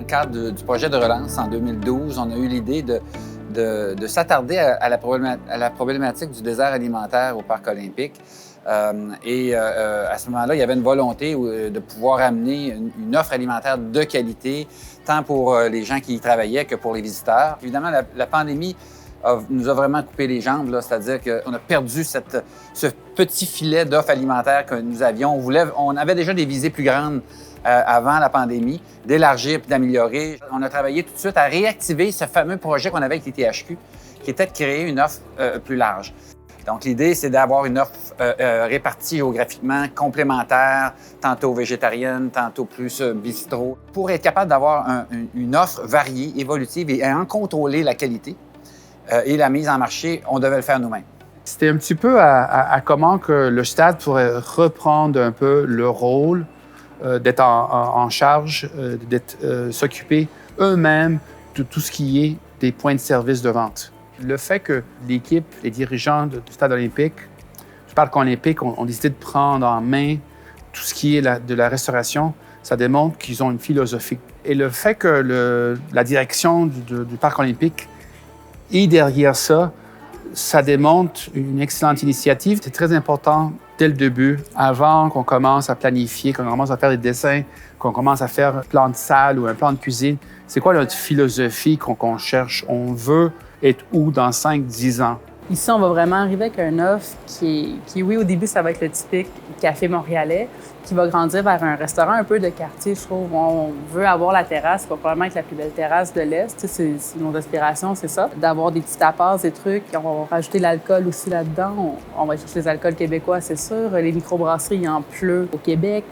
le cadre du projet de relance en 2012, on a eu l'idée de s'attarder à la problématique du désert alimentaire au Parc olympique. À ce moment-là, il y avait une volonté de pouvoir amener une offre alimentaire de qualité, tant pour les gens qui y travaillaient que pour les visiteurs. Évidemment, la pandémie nous a vraiment coupé les jambes, c'est-à-dire qu'on a perdu ce petit filet d'offres alimentaires que nous avions. On avait déjà des visées plus grandes avant la pandémie, d'élargir puis d'améliorer. On a travaillé tout de suite à réactiver ce fameux projet qu'on avait avec les THQ, qui était de créer une offre plus large. Donc, l'idée, c'est d'avoir une offre répartie géographiquement, complémentaire, tantôt végétarienne, tantôt plus bistrot, pour être capable d'avoir une offre variée, évolutive et en contrôler la qualité et la mise en marché, on devait le faire nous-mêmes. C'était un petit peu à comment que le stade pourrait reprendre un peu le rôle d'être en charge, s'occuper eux-mêmes de tout ce qui est des points de service de vente. Le fait que l'équipe, les dirigeants du stade olympique, du parc olympique, ont décidé de prendre en main tout ce qui est de la restauration, ça démontre qu'ils ont une philosophie. Et le fait que la direction du parc olympique est derrière ça, ça démontre une excellente initiative. C'est très important dès le début, avant qu'on commence à planifier, qu'on commence à faire des dessins, qu'on commence à faire un plan de salle ou un plan de cuisine. C'est quoi notre philosophie qu'on cherche? On veut être où dans 5-10 ans? Ici, on va vraiment arriver avec une offre qui, oui, au début, ça va être le typique café montréalais, qui va grandir vers un restaurant un peu de quartier, je trouve. On veut avoir la terrasse, ça va probablement être la plus belle terrasse de l'Est. C'est nos aspirations, c'est ça. D'avoir des petits tapas, des trucs. On va rajouter l'alcool aussi là-dedans. On va chercher les alcools québécois, c'est sûr. Les microbrasseries, il en pleut au Québec.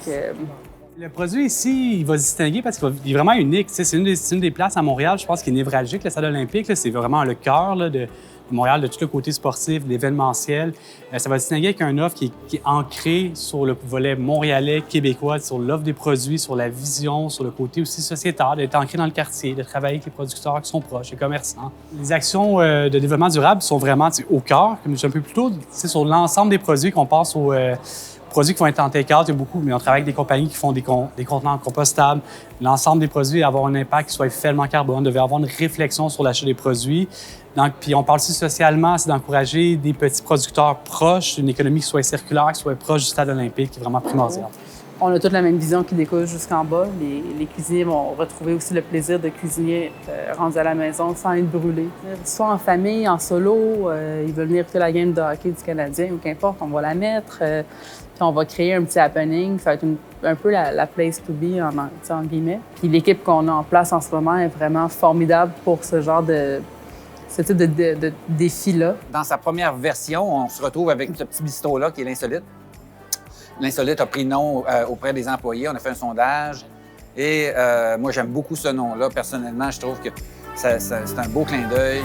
Le produit ici, il va se distinguer parce qu'il est vraiment unique. C'est une des places à Montréal, je pense, qui est névralgique, le stade olympique. C'est vraiment le cœur de Montréal, de tout le côté sportif, l'événementiel. Ça va se distinguer avec une offre qui est ancrée sur le volet montréalais, québécois, sur l'offre des produits, sur la vision, sur le côté aussi sociétal, d'être ancré dans le quartier, de travailler avec les producteurs qui sont proches, les commerçants. Les actions de développement durable sont vraiment au cœur, comme je dis un peu plus tôt, sur l'ensemble des produits qu'on pense aux produits qui vont être en take-out, il y a beaucoup, mais on travaille avec des compagnies qui font des contenants compostables. L'ensemble des produits avoir un impact qui soit faible en carbone, devait avoir une réflexion sur l'achat des produits. Donc, puis on parle aussi socialement, c'est d'encourager des petits producteurs proches, une économie qui soit circulaire, qui soit proche du stade olympique, qui est vraiment primordial. On a toute la même vision qui découle jusqu'en bas. Les cuisiniers vont retrouver aussi le plaisir de cuisiner rendu à la maison sans être brûlés. Soit en famille, en solo, ils veulent venir écouter la game de hockey du Canadien ou qu'importe, on va la mettre. Puis on va créer un petit happening, ça va être un peu la place to be en guillemets. Puis l'équipe qu'on a en place en ce moment est vraiment formidable pour ce type de défi-là. Dans sa première version, on se retrouve avec ce petit bistrot-là qui est l'Insolite. L'Insolite a pris nom auprès des employés. On a fait un sondage. Et moi, j'aime beaucoup ce nom-là. Personnellement, je trouve que c'est un beau clin d'œil.